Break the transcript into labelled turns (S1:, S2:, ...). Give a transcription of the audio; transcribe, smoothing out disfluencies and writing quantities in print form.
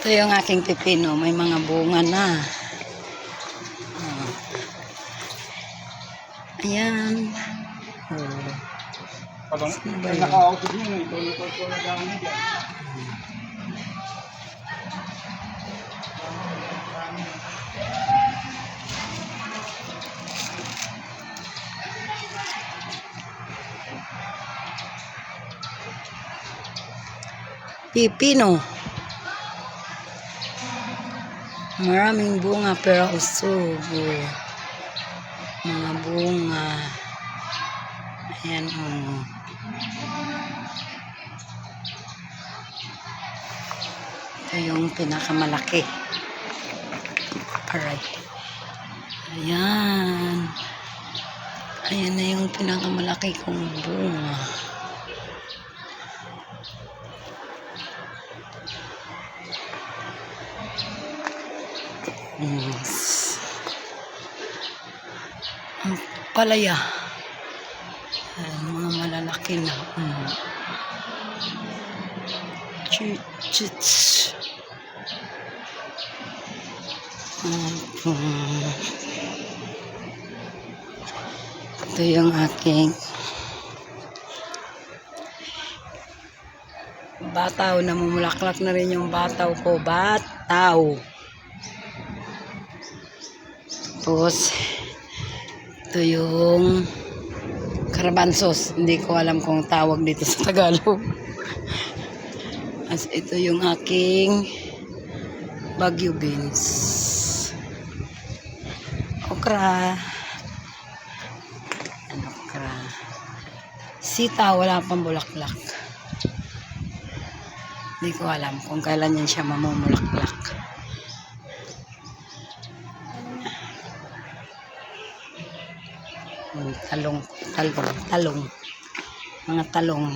S1: Ito yung aking pipino. May mga bunga na. Ayan.
S2: Parang naka-outfit nyo na ito. Ito na dami dyan.
S1: Pipino. Maraming bunga pero usubo. Mga bunga. Ayan o. Ito yung pinakamalaki. Aray. Ayan. Ayan na yung pinakamalaki kong bunga. Ang palaya. Ayan, mga malalaki na. Chits. Ito yung aking bataw. Namumulaklak na rin yung bataw ko. Bataw. Tapos ito yung karabansos. Hindi ko alam kung tawag dito sa Tagalog. As ito yung aking Baguio beans. Okra. Okra. Sita, wala pang bulaklak. Hindi ko alam kung kailan yan siya mamumulaklak. Talong. Mga talong.